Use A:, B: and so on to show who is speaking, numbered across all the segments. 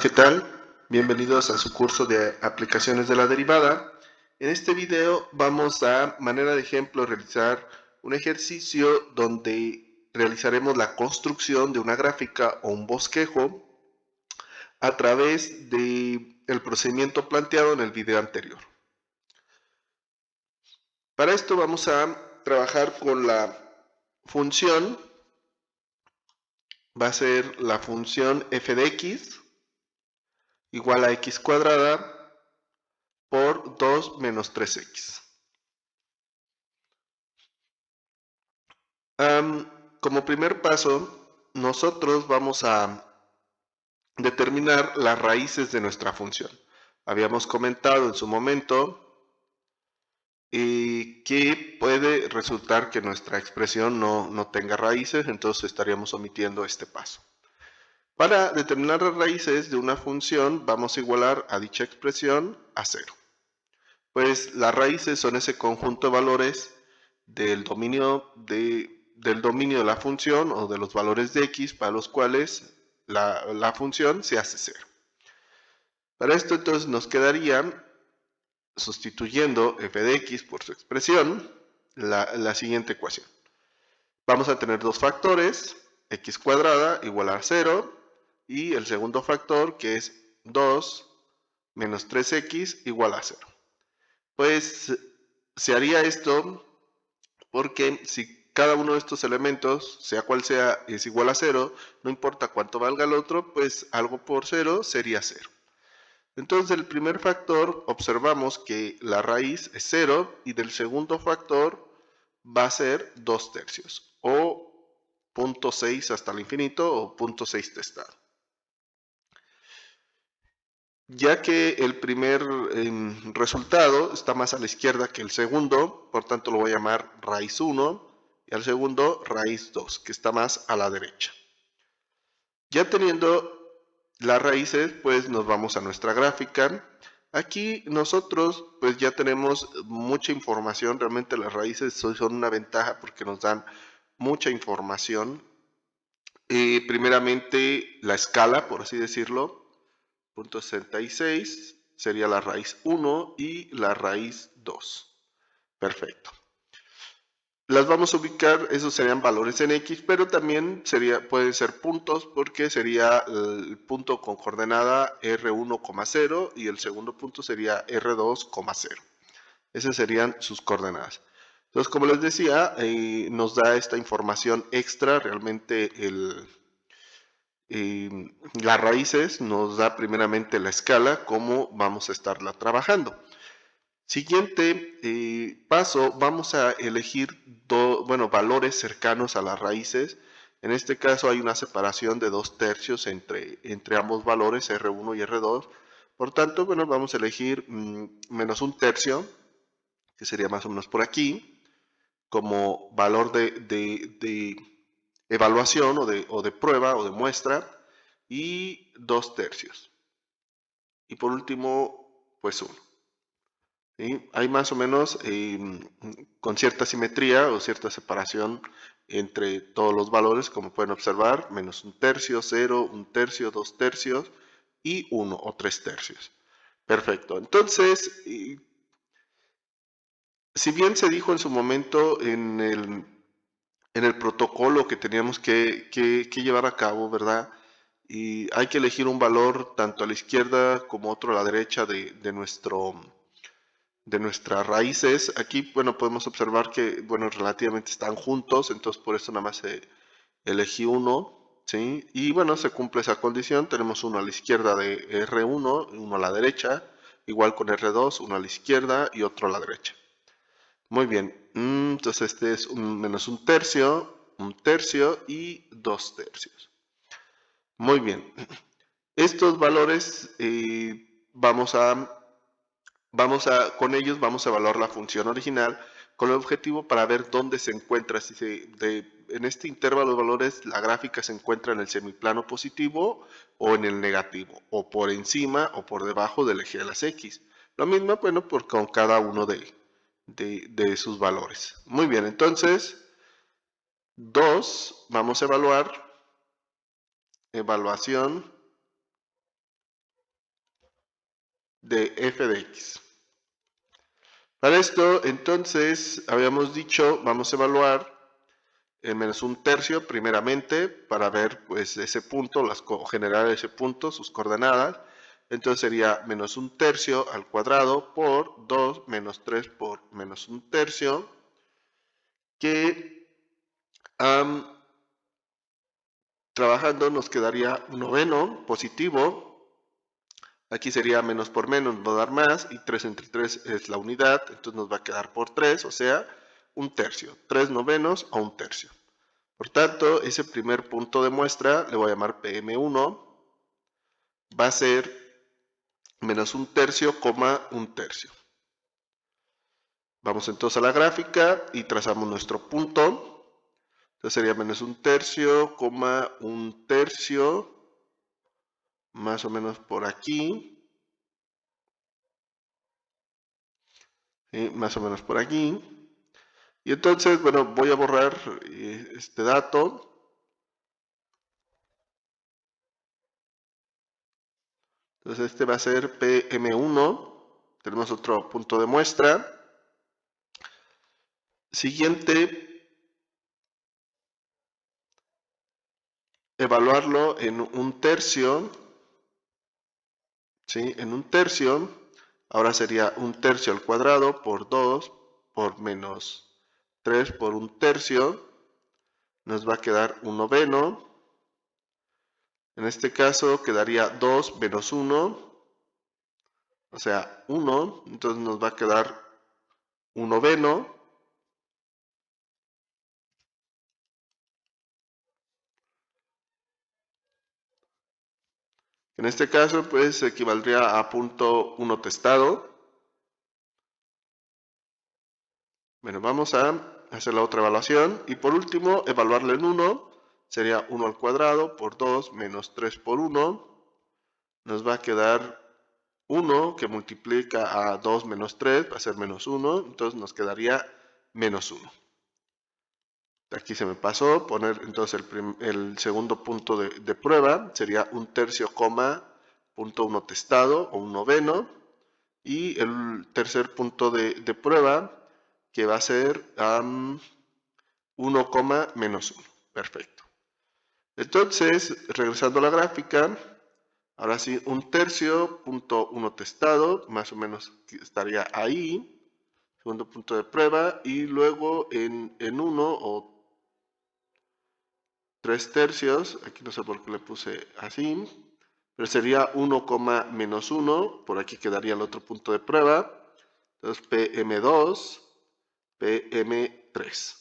A: ¿qué tal? Bienvenidos a su curso de aplicaciones de la derivada. En este video vamos a, manera de ejemplo, realizar un ejercicio donde realizaremos la construcción de una gráfica o un bosquejo a través del procedimiento planteado en el video anterior. Para esto vamos a trabajar con la función, va a ser la función f de x igual a x cuadrada por 2 menos 3x. Como primer paso, nosotros vamos a determinar las raíces de nuestra función. Habíamos comentado en su momento que puede resultar que nuestra expresión no tenga raíces, entonces estaríamos omitiendo este paso. Para determinar las raíces de una función, vamos a igualar a dicha expresión a 0. Pues las raíces son ese conjunto de valores del dominio de la función o de los valores de x para los cuales la función se hace 0. Para esto entonces nos quedaría, sustituyendo f de x por su expresión, la siguiente ecuación. Vamos a tener dos factores, x cuadrada igual a 0 y el segundo factor que es 2 menos 3x igual a 0. Pues se haría esto porque si cada uno de estos elementos, sea cual sea, es igual a 0, no importa cuánto valga el otro, pues algo por 0 sería 0. Entonces del primer factor observamos que la raíz es 0 y del segundo factor va a ser 2 tercios o 0.6 hasta el infinito o 0.6 testado. Ya que el primer resultado está más a la izquierda que el segundo, por tanto lo voy a llamar raíz 1, y al segundo raíz 2, que está más a la derecha. Ya teniendo las raíces, pues nos vamos a nuestra gráfica. Aquí nosotros pues ya tenemos mucha información, realmente las raíces son una ventaja porque nos dan mucha información. Primeramente la escala, por así decirlo, 0.66 sería la raíz 1 y la raíz 2. Perfecto. Las vamos a ubicar, esos serían valores en x, pero también pueden ser puntos porque sería el punto con coordenada r1,0 y el segundo punto sería r2,0. Esas serían sus coordenadas. Entonces, como les decía, nos da esta información extra, realmente las raíces nos da primeramente la escala, cómo vamos a estarla trabajando. Siguiente paso, vamos a elegir valores cercanos a las raíces. En este caso hay una separación de 2 tercios entre ambos valores, R1 y R2. Por tanto, vamos a elegir menos 1 tercio, que sería más o menos por aquí, como valor de evaluación o de prueba o de muestra, y 2 tercios. Y por último, pues 1. ¿Sí? Hay más o menos con cierta simetría o cierta separación entre todos los valores, como pueden observar, menos 1 tercio, 0, 1 tercio, 2 tercios y 1 o 3 tercios. Perfecto. Entonces, si bien se dijo en su momento en el protocolo que teníamos que llevar a cabo, ¿verdad? Y hay que elegir un valor tanto a la izquierda como otro a la derecha de nuestras raíces. Aquí, podemos observar que, relativamente están juntos, entonces por eso nada más elegí uno, ¿sí? Y se cumple esa condición, tenemos uno a la izquierda de R1, uno a la derecha, igual con R2, uno a la izquierda y otro a la derecha. Muy bien, entonces este es menos 1 tercio y 2 tercios. Muy bien, estos valores con ellos vamos a evaluar la función original con el objetivo para ver dónde se encuentra, en este intervalo de valores la gráfica se encuentra en el semiplano positivo o en el negativo, o por encima o por debajo del eje de las X. Lo mismo, con cada uno de sus valores. Muy bien, entonces, 2, vamos a evaluación de f de x. Para esto, entonces, habíamos dicho, vamos a evaluar el menos un tercio primeramente para ver pues ese punto, generar ese punto, sus coordenadas. Entonces sería menos un tercio al cuadrado por 2 menos 3 por menos un tercio, que trabajando nos quedaría un noveno positivo. Aquí sería menos por menos, nos va a dar más, y 3 entre 3 es la unidad, entonces nos va a quedar por 3, o sea, un tercio. 3 novenos a un tercio. Por tanto, ese primer punto de muestra, le voy a llamar PM1, va a ser menos un tercio, un tercio. Vamos entonces a la gráfica y trazamos nuestro punto. Entonces sería menos un tercio, un tercio, más o menos por aquí. Más o menos por aquí. Y entonces, bueno, voy a borrar este dato. Entonces este va a ser PM1. Tenemos otro punto de muestra. Siguiente, evaluarlo en un tercio. ¿Sí? En un tercio, ahora sería un tercio al cuadrado por 2 por menos 3 por un tercio. Nos va a quedar un noveno. En este caso quedaría 2 menos 1. O sea, 1, entonces nos va a quedar un noveno. En este caso, pues equivaldría a punto 1 testado. Bueno, vamos a hacer la otra evaluación. Y por último, evaluarlo en 1. Sería 1 al cuadrado por 2 menos 3 por 1. Nos va a quedar 1 que multiplica a 2 menos 3, va a ser menos 1, entonces nos quedaría menos 1. Aquí se me pasó poner entonces el segundo punto de prueba, sería un tercio, punto 1 testado o un noveno, y el tercer punto de prueba que va a ser 1, menos 1. Perfecto. Entonces, regresando a la gráfica, ahora sí, un tercio, punto 1 testado, más o menos estaría ahí, segundo punto de prueba, y luego en 1 o 3 tercios, aquí no sé por qué le puse así, pero sería 1, menos 1, por aquí quedaría el otro punto de prueba, entonces PM2, PM3.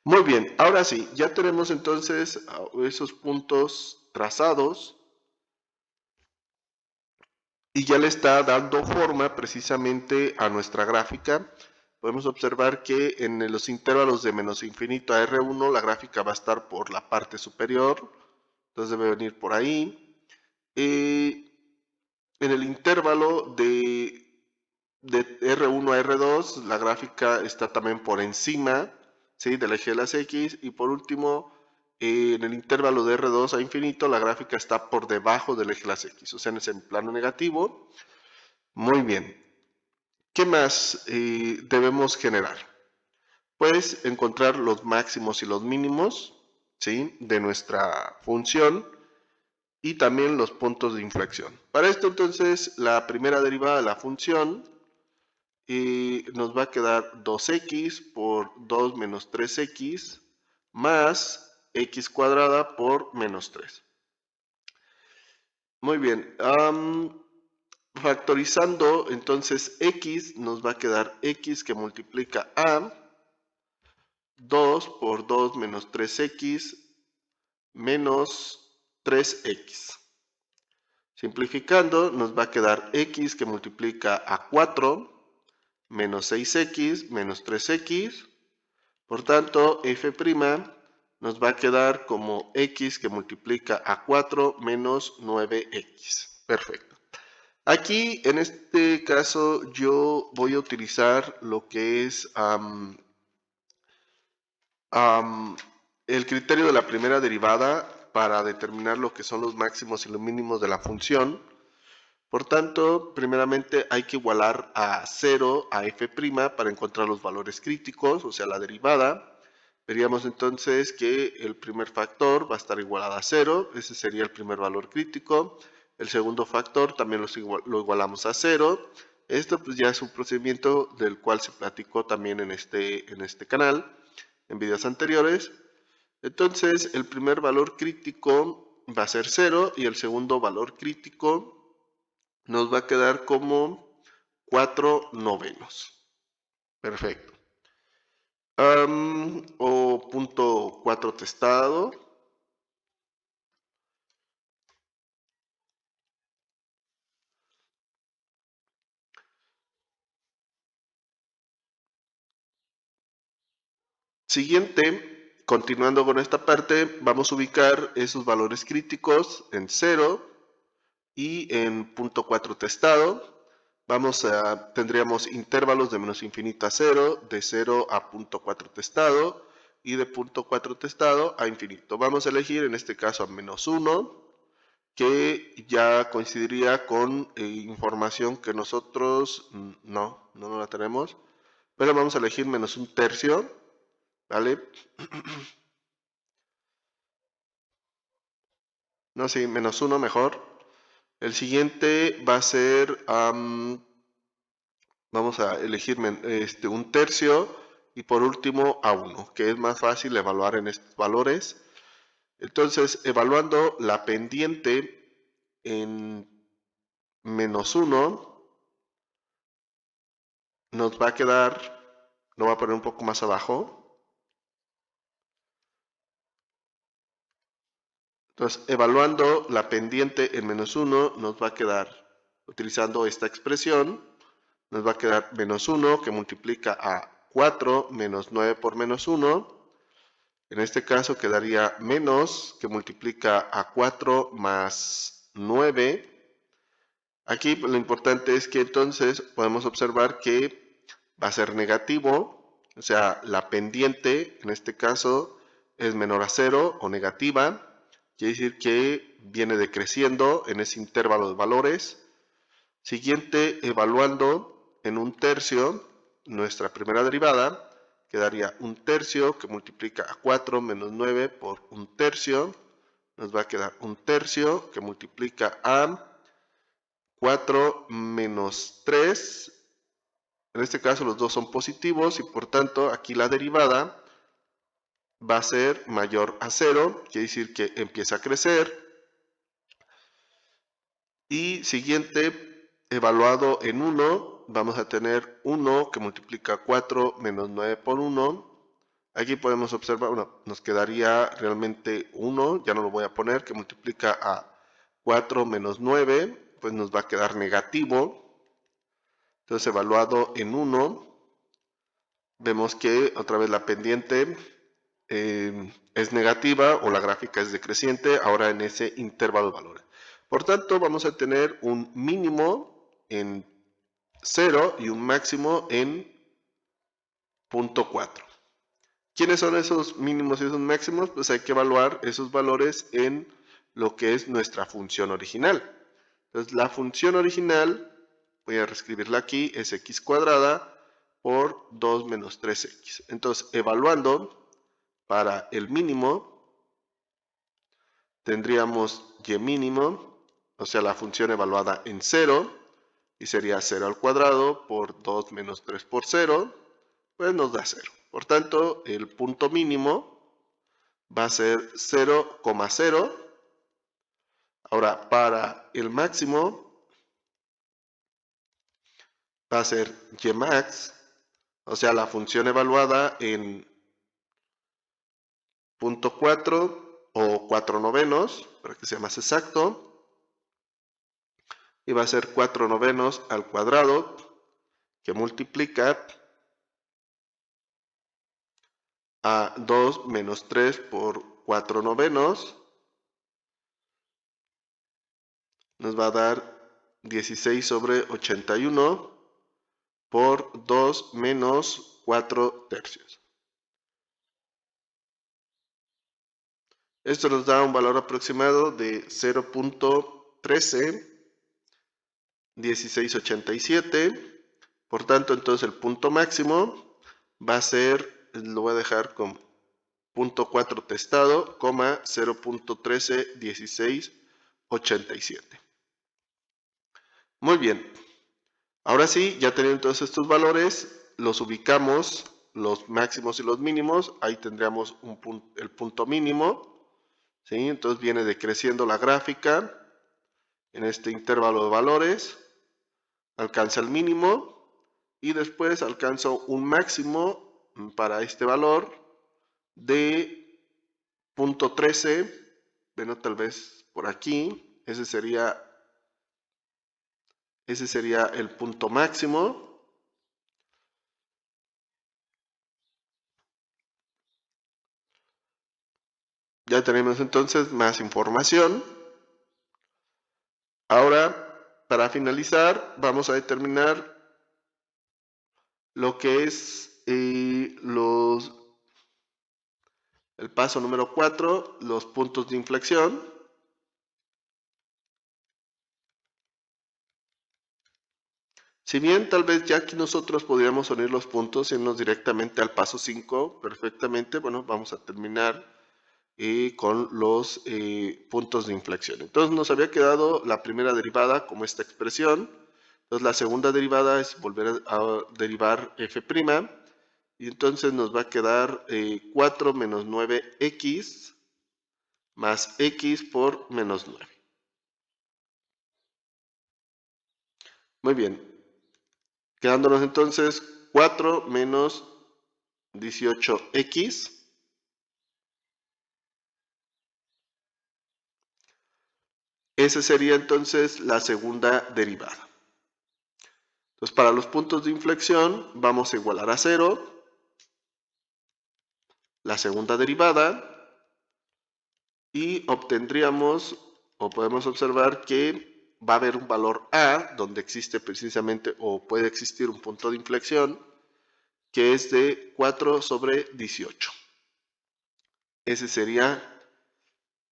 A: Muy bien, ahora sí, ya tenemos entonces esos puntos trazados, y ya le está dando forma precisamente a nuestra gráfica. Podemos observar que en los intervalos de menos infinito a R1 la gráfica va a estar por la parte superior, entonces debe venir por ahí. En el intervalo de R1 a R2 la gráfica está también por encima, ¿sí?, del eje de las X, y por último en el intervalo de R2 a infinito la gráfica está por debajo del eje de las X, o sea, es en plano negativo. Muy bien. ¿Qué más debemos generar? Pues encontrar los máximos y los mínimos, ¿sí?, de nuestra función, y también los puntos de inflexión. Para esto entonces la primera derivada de la función nos va a quedar 2x por 2 menos 3x más x cuadrada por menos 3. Muy bien. Factorizando entonces x nos va a quedar x que multiplica a 2 por 2 menos 3x menos 3x. Simplificando nos va a quedar x que multiplica a 4 menos 6x menos 3x. Por tanto, f' nos va a quedar como x que multiplica a 4 menos 9x. Perfecto. Aquí, en este caso, yo voy a utilizar lo que es el criterio de la primera derivada para determinar lo que son los máximos y los mínimos de la función. Por tanto, primeramente hay que igualar a 0 a f' para encontrar los valores críticos, o sea, la derivada. Veríamos entonces que el primer factor va a estar igualado a 0, ese sería el primer valor crítico. El segundo factor también lo igualamos a 0. Esto pues ya es un procedimiento del cual se platicó también en este canal, en videos anteriores. Entonces, el primer valor crítico va a ser 0 y el segundo valor crítico nos va a quedar como 4/9. Perfecto. O punto 4 testado. Siguiente, continuando con esta parte, vamos a ubicar esos valores críticos en 0 y en punto 4 testado. Tendríamos intervalos de menos infinito a 0, de 0 a punto 4 testado y de punto 4 testado a infinito. Vamos a elegir en este caso a menos 1, que ya coincidiría con información que nosotros no la tenemos, pero vamos a elegir menos 1/3, ¿vale? No, sí, menos 1 mejor. El siguiente va a ser, vamos a elegir 1/3 y por último a 1, que es más fácil evaluar en estos valores. Entonces, evaluando la pendiente en menos 1, nos va a quedar, lo voy a poner un poco más abajo. Entonces, evaluando la pendiente en menos 1, nos va a quedar, utilizando esta expresión, nos va a quedar menos 1 que multiplica a 4 menos 9 por menos 1. En este caso quedaría menos que multiplica a 4 más 9. Aquí pues, lo importante es que entonces podemos observar que va a ser negativo, o sea, la pendiente en este caso es menor a 0 o negativa. Quiere decir que viene decreciendo en ese intervalo de valores. Siguiente, evaluando en 1/3 nuestra primera derivada, quedaría 1/3 que multiplica a 4 menos 9 por 1/3. Nos va a quedar 1/3 que multiplica a 4 menos 3. En este caso los dos son positivos y por tanto aquí la derivada va a ser mayor a 0, quiere decir que empieza a crecer. Y siguiente, evaluado en 1, vamos a tener 1 que multiplica 4 menos 9 por 1. Aquí podemos observar, bueno, nos quedaría realmente 1, ya no lo voy a poner, que multiplica a 4 menos 9, pues nos va a quedar negativo. Entonces, evaluado en 1, vemos que otra vez la pendiente es negativa o la gráfica es decreciente ahora en ese intervalo de valores. Por tanto, vamos a tener un mínimo en 0 y un máximo en punto 4. ¿Quiénes son esos mínimos y esos máximos? Pues hay que evaluar esos valores en lo que es nuestra función original. Entonces, la función original, voy a reescribirla aquí, es x cuadrada por 2 menos 3x. Entonces, evaluando para el mínimo, tendríamos y mínimo, o sea, la función evaluada en 0, y sería 0 al cuadrado por 2 menos 3 por 0, pues nos da 0. Por tanto, el punto mínimo va a ser 0,0. Ahora, para el máximo va a ser y max, o sea, la función evaluada en punto 4 o 4/9, para que sea más exacto, y va a ser 4/9 al cuadrado, que multiplica a 2 menos 3 por 4/9, nos va a dar 16/81 por 2 menos 4/3. Esto nos da un valor aproximado de 0.13 1687. Por tanto, entonces el punto máximo va a ser, lo voy a dejar con .4 testado, 0.131687. Muy bien. Ahora sí, ya teniendo todos estos valores, los ubicamos, los máximos y los mínimos. Ahí tendríamos el punto mínimo. ¿Sí? Entonces viene decreciendo la gráfica en este intervalo de valores. Alcanza el mínimo y después alcanza un máximo para este valor de .13. Bueno, tal vez por aquí. Ese sería el punto máximo. Ya tenemos entonces más información. Ahora, para finalizar, vamos a determinar lo que es el paso número 4, los puntos de inflexión. Si bien tal vez ya aquí nosotros podríamos unir los puntos y irnos directamente al paso 5 perfectamente, bueno, vamos a terminar con los puntos de inflexión. Entonces nos había quedado la primera derivada como esta expresión. Entonces la segunda derivada es volver a derivar f', y entonces nos va a quedar 4 menos 9x más x por menos 9. Muy bien. Quedándonos entonces 4 menos 18x. Esa sería entonces la segunda derivada. Entonces, para los puntos de inflexión, vamos a igualar a 0 la segunda derivada y obtendríamos, o podemos observar que va a haber un valor a, donde existe precisamente, o puede existir un punto de inflexión, que es de 4 sobre 18. Ese sería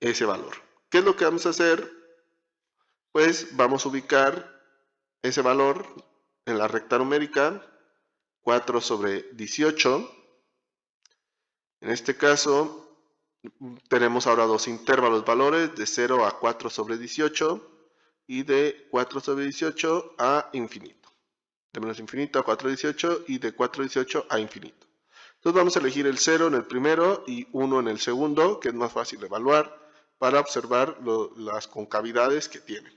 A: ese valor. ¿Qué es lo que vamos a hacer? Pues vamos a ubicar ese valor en la recta numérica 4 sobre 18. En este caso tenemos ahora dos intervalos valores de 0 a 4 sobre 18 y de 4 sobre 18 a infinito. De menos infinito a 4 sobre 18 y de 4 sobre 18 a infinito. Entonces vamos a elegir el 0 en el primero y 1 en el segundo, que es más fácil de evaluar para observar las concavidades que tiene.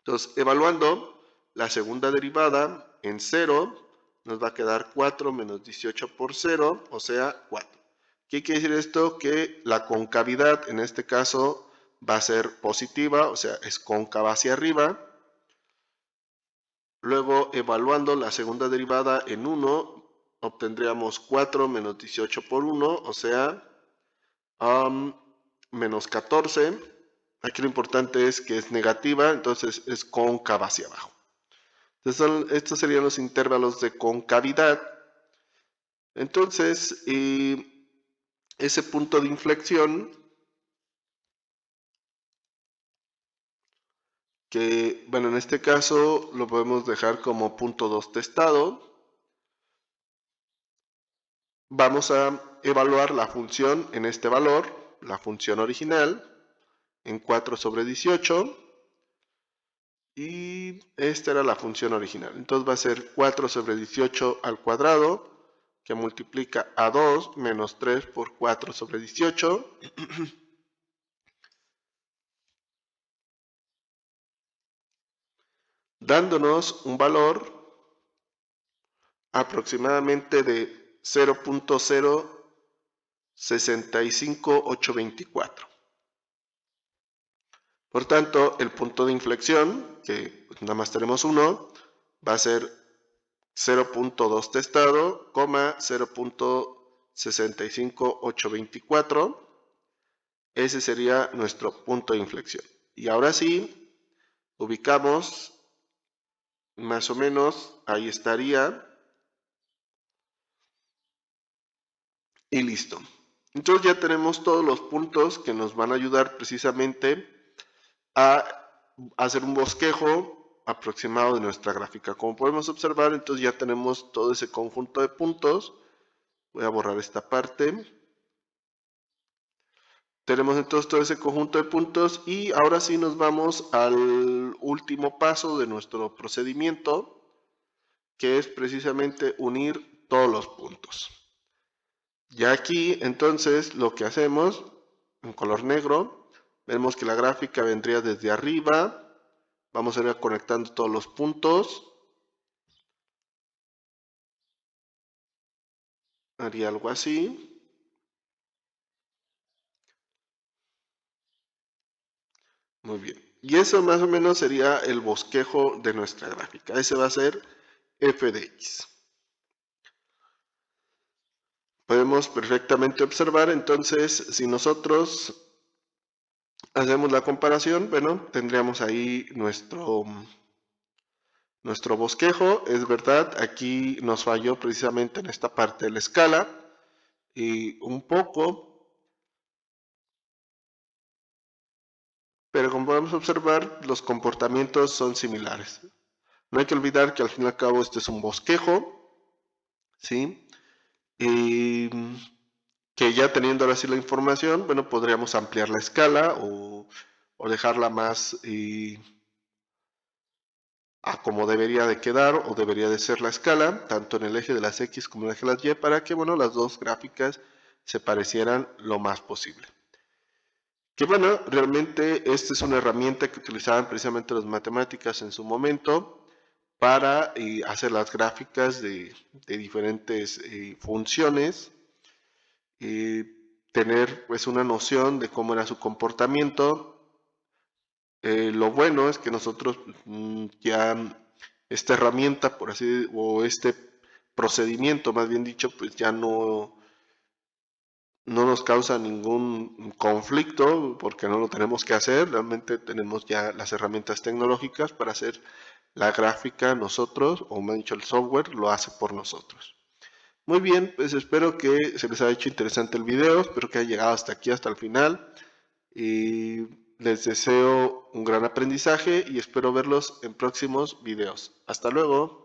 A: Entonces, evaluando la segunda derivada en 0, nos va a quedar 4 menos 18 por 0, o sea, 4. ¿Qué quiere decir esto? Que la concavidad en este caso va a ser positiva, o sea, es cóncava hacia arriba. Luego, evaluando la segunda derivada en 1, obtendríamos 4 menos 18 por 1, o sea, menos 14. Aquí lo importante es que es negativa, entonces es cóncava hacia abajo. Entonces estos serían los intervalos de concavidad. Entonces, ese punto de inflexión, que bueno, en este caso lo podemos dejar como punto 2 testado. Vamos a evaluar la función en este valor, la función original, en 4 sobre 18. Y esta era la función original. Entonces va a ser 4 sobre 18 al cuadrado, que multiplica a 2 menos 3 por 4 sobre 18. Dándonos un valor aproximadamente de 0.065824. Por tanto, el punto de inflexión, que nada más tenemos uno, va a ser 0.2 testado, 0.065824. Ese sería nuestro punto de inflexión. Y ahora sí, ubicamos más o menos, ahí estaría. Y listo. Entonces ya tenemos todos los puntos que nos van a ayudar precisamente a hacer un bosquejo aproximado de nuestra gráfica. Como podemos observar, entonces ya tenemos todo ese conjunto de puntos. Voy a borrar esta parte. Tenemos entonces todo ese conjunto de puntos y ahora sí nos vamos al último paso de nuestro procedimiento, que es precisamente unir todos los puntos. Ya aquí entonces lo que hacemos en color negro, vemos que la gráfica vendría desde arriba, vamos a ir conectando todos los puntos, haría algo así. Muy bien. Y eso más o menos sería el bosquejo de nuestra gráfica. Ese va a ser f de x. Podemos perfectamente observar entonces si nosotros hacemos la comparación, bueno, tendríamos ahí nuestro bosquejo. Es verdad, aquí nos falló precisamente en esta parte de la escala y un poco, pero como podemos observar, los comportamientos son similares. No hay que olvidar que al fin y al cabo este es un bosquejo, ¿sí? Y que ya teniendo ahora sí la información, bueno, podríamos ampliar la escala o dejarla más a como debería de quedar o debería de ser la escala, tanto en el eje de las X como en el eje de las Y, para que, bueno, las dos gráficas se parecieran lo más posible. Que bueno, realmente esta es una herramienta que utilizaban precisamente las matemáticas en su momento para hacer las gráficas de diferentes funciones, tener pues una noción de cómo era su comportamiento. Lo bueno es que nosotros ya esta herramienta, por así, o este procedimiento, más bien dicho, pues ya no nos causa ningún conflicto porque no lo tenemos que hacer. Realmente tenemos ya las herramientas tecnológicas para hacer la gráfica nosotros, o más dicho, el software lo hace por nosotros. Muy bien, pues espero que se les haya hecho interesante el video, espero que haya llegado hasta aquí, hasta el final. Y les deseo un gran aprendizaje y espero verlos en próximos videos. Hasta luego.